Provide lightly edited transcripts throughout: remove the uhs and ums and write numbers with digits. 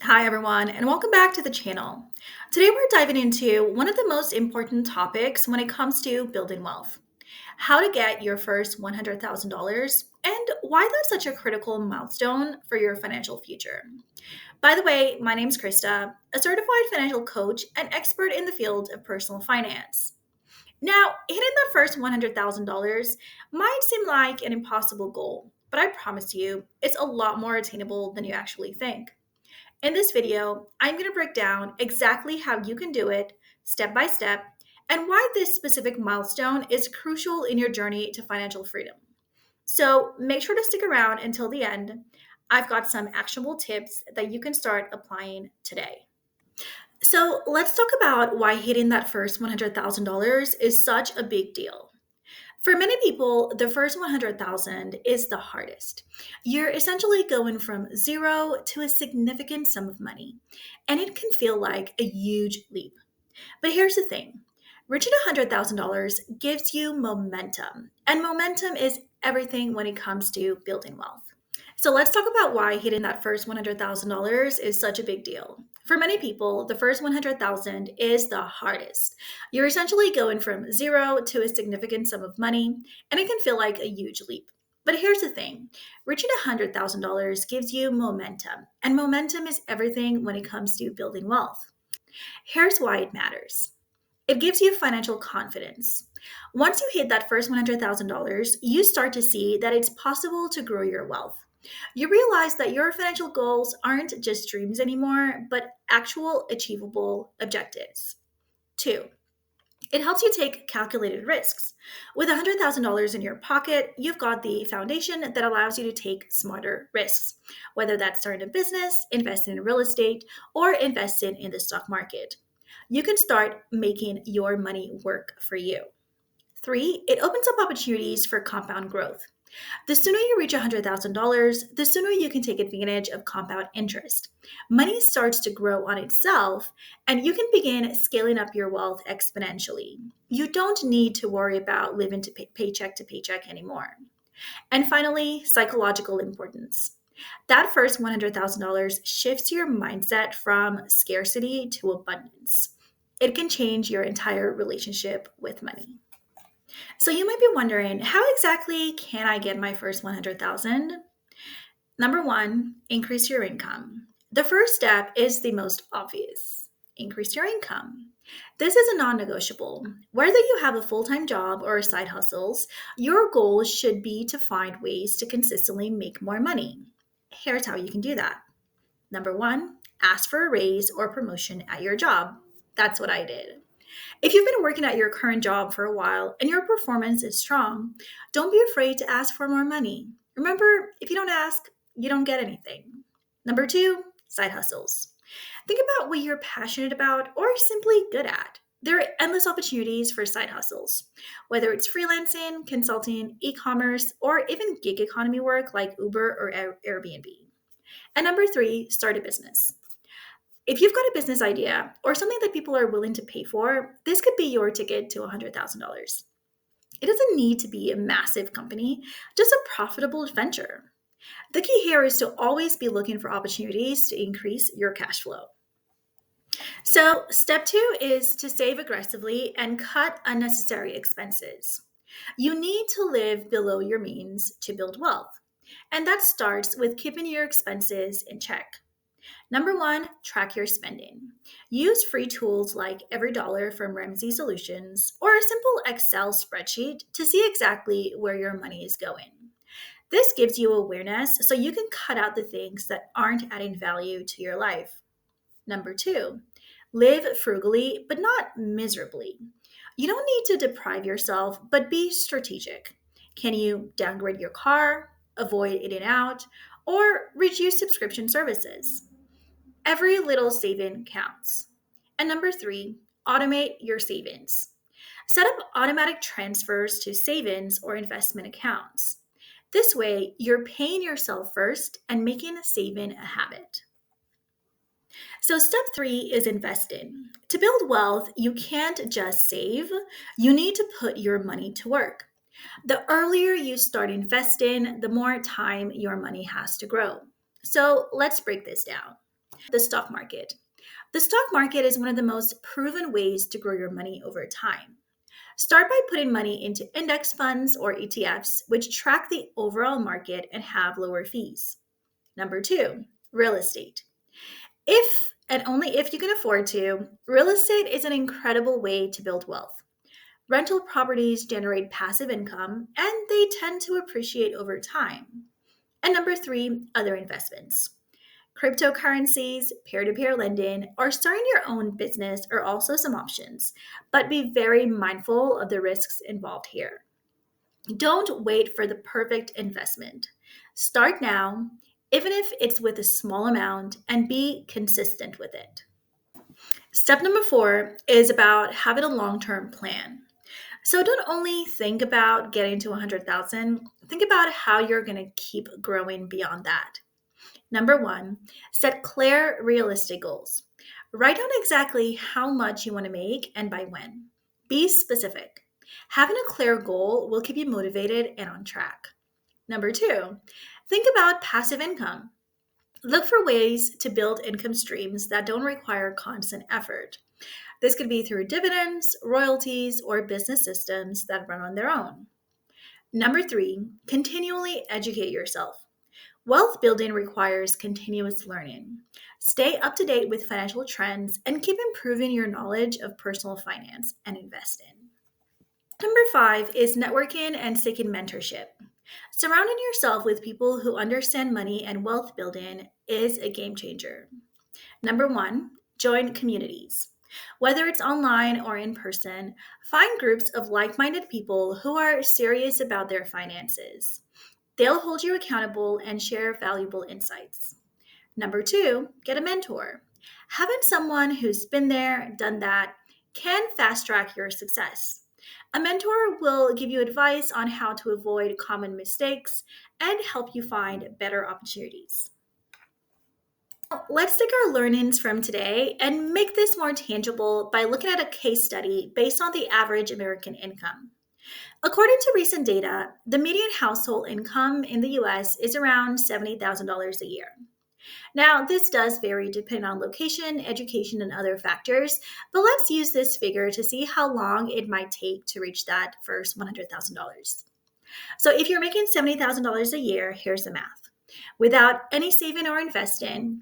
Hi, everyone, and welcome back to the channel. Today, we're diving into one of the most important topics when it comes to building wealth: how to get your first $100,000 and why that's such a critical milestone for your financial future. By the way, my name's Krista, a certified financial coach and expert in the field of personal finance. Now, hitting that first $100,000 might seem like an impossible goal, but I promise you, it's a lot more attainable than you actually think. In this video, I'm going to break down exactly how you can do it step by step and why this specific milestone is crucial in your journey to financial freedom. So make sure to stick around until the end. I've got some actionable tips that you can start applying today. So let's talk about why hitting that first $100,000 is such a big deal. For many people, the first 100,000 is the hardest. You're essentially going from zero to a significant sum of money, and it can feel like a huge leap. But here's the thing: reaching $100,000 gives you momentum, and momentum is everything when it comes to building wealth. So let's talk about why hitting that first $100,000 is such a big deal. For many people, the first 100,000 is the hardest. You're essentially going from zero to a significant sum of money, and it can feel like a huge leap. But here's the thing: reaching $100,000 gives you momentum, and momentum is everything when it comes to building wealth. Here's why it matters: it gives you financial confidence. Once you hit that first $100,000, you start to see that it's possible to grow your wealth. You realize that your financial goals aren't just dreams anymore, but actual achievable objectives. Two, it helps you take calculated risks. With $100,000 in your pocket, you've got the foundation that allows you to take smarter risks, whether that's starting a business, investing in real estate, or investing in the stock market. You can start making your money work for you. Three, it opens up opportunities for compound growth. The sooner you reach $100,000, the sooner you can take advantage of compound interest. Money starts to grow on itself, and you can begin scaling up your wealth exponentially. You don't need to worry about living paycheck to paycheck anymore. And finally, psychological importance. That first $100,000 shifts your mindset from scarcity to abundance. It can change your entire relationship with money. So you might be wondering, how exactly can I get my first 100,000? Number one, increase your income. The first step is the most obvious: increase your income. This is a non negotiable. Whether you have a full time job or side hustles, your goal should be to find ways to consistently make more money. Here's how you can do that. Number one, ask for a raise or promotion at your job. That's what I did. If you've been working at your current job for a while and your performance is strong, don't be afraid to ask for more money. Remember, if you don't ask, you don't get anything. Number two, side hustles. Think about what you're passionate about or simply good at. There are endless opportunities for side hustles, whether it's freelancing, consulting, e commerce, or even gig economy work like Uber or Airbnb. And number three, start a business. If you've got a business idea or something that people are willing to pay for, this could be your ticket to $100,000. It doesn't need to be a massive company, just a profitable venture. The key here is to always be looking for opportunities to increase your cash flow. So, step two is to save aggressively and cut unnecessary expenses. You need to live below your means to build wealth, and that starts with keeping your expenses in check. Number one, track your spending. Use free tools like Every Dollar from Ramsey Solutions or a simple Excel spreadsheet to see exactly where your money is going. This gives you awareness so you can cut out the things that aren't adding value to your life. Number two, live frugally but not miserably. You don't need to deprive yourself, but be strategic. Can you downgrade your car, avoid eating out, or reduce subscription services? Every little saving counts. And number three, automate your savings. Set up automatic transfers to savings or investment accounts. This way, you're paying yourself first and making saving a habit. So, step three is invest in. To build wealth, you can't just save, you need to put your money to work. The earlier you start investing, the more time your money has to grow. So, let's break this down. The stock market. The stock market is one of the most proven ways to grow your money over time. Start by putting money into index funds or ETFs, which track the overall market and have lower fees. Number two, real estate. If and only if you can afford to, real estate is an incredible way to build wealth. Rental properties generate passive income and they tend to appreciate over time. And number three, other investments. Cryptocurrencies, peer to peer lending, or starting your own business are also some options, but be very mindful of the risks involved here. Don't wait for the perfect investment. Start now, even if it's with a small amount, and be consistent with it. Step number four is about having a long term plan. So don't only think about getting to 100,000, think about how you're going to keep growing beyond that. Number one, set clear, realistic goals. Write down exactly how much you want to make and by when. Be specific. Having a clear goal will keep you motivated and on track. Number two, think about passive income. Look for ways to build income streams that don't require constant effort. This could be through dividends, royalties, or business systems that run on their own. Number three, continually educate yourself. Wealth building requires continuous learning. Stay up to date with financial trends and keep improving your knowledge of personal finance and investing. Number five is networking and seeking mentorship. Surrounding yourself with people who understand money and wealth building is a game changer. Number one, join communities. Whether it's online or in person, find groups of like minded people who are serious about their finances. They'll hold you accountable and share valuable insights. Number two, get a mentor. Having someone who's been there, done that, can fast track your success. A mentor will give you advice on how to avoid common mistakes and help you find better opportunities. Let's take our learnings from today and make this more tangible by looking at a case study based on the average American income. According to recent data, the median household income in the US is around $70,000 a year. Now, this does vary depending on location, education, and other factors, but let's use this figure to see how long it might take to reach that first $100,000. So, if you're making $70,000 a year, here's the math. Without any saving or investing,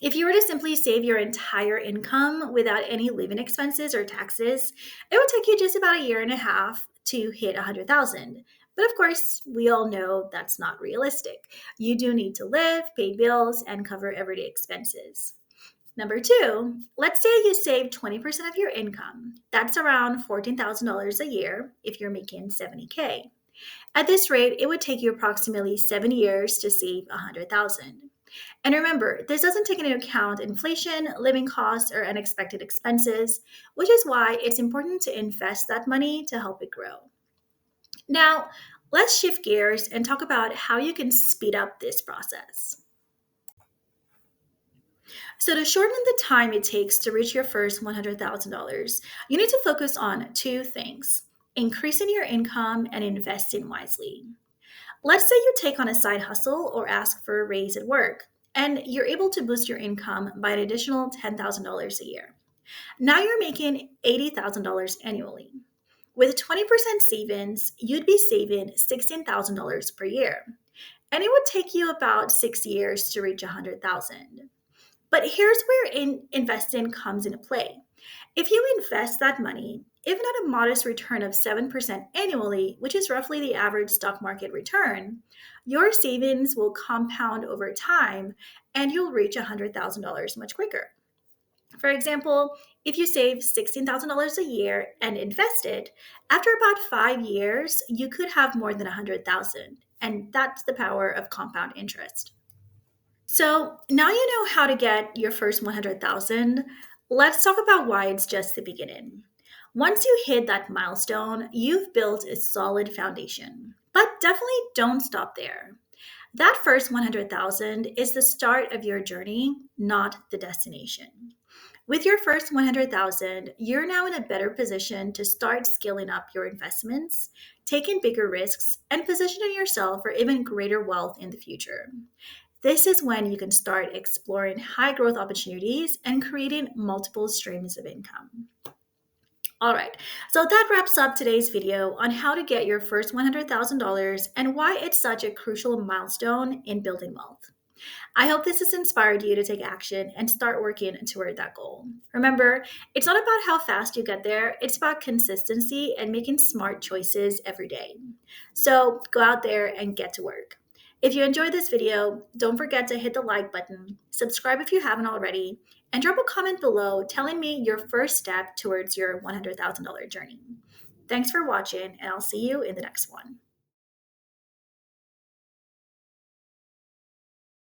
if you were to simply save your entire income without any living expenses or taxes, it would take you just about a year and a half to hit 100,000. But of course, we all know that's not realistic. You do need to live, pay bills, and cover everyday expenses. Number two, let's say you save 20% of your income. That's around $14,000 a year if you're making 70K. At this rate, it would take you approximately 7 years to save 100,000. And remember, this doesn't take into account inflation, living costs, or unexpected expenses, which is why it's important to invest that money to help it grow. Now, let's shift gears and talk about how you can speed up this process. So, to shorten the time it takes to reach your first $100,000, you need to focus on two things: increasing your income and investing wisely. Let's say you take on a side hustle or ask for a raise at work, and you're able to boost your income by an additional $10,000 a year. Now you're making $80,000 annually. With 20% savings, you'd be saving $16,000 per year, and it would take you about 6 years to reach 100,000. But here's where investing comes into play. If you invest that money, even at a modest return of 7% annually, which is roughly the average stock market return, your savings will compound over time and you'll reach $100,000 much quicker. For example, if you save $16,000 a year and invest it, after about 5 years, you could have more than 100,000, and that's the power of compound interest. So now you know how to get your first 100,000. Let's talk about why it's just the beginning. Once you hit that milestone, you've built a solid foundation. But definitely don't stop there. That first 100,000 is the start of your journey, not the destination. With your first 100,000, you're now in a better position to start scaling up your investments, taking bigger risks, and positioning yourself for even greater wealth in the future. This is when you can start exploring high growth opportunities and creating multiple streams of income. All right, so that wraps up today's video on how to get your first $100,000 and why it's such a crucial milestone in building wealth. I hope this has inspired you to take action and start working toward that goal. Remember, it's not about how fast you get there, it's about consistency and making smart choices every day. So go out there and get to work. If you enjoyed this video, don't forget to hit the like button, subscribe if you haven't already, and drop a comment below telling me your first step towards your $100,000 journey. Thanks for watching, and I'll see you in the next one.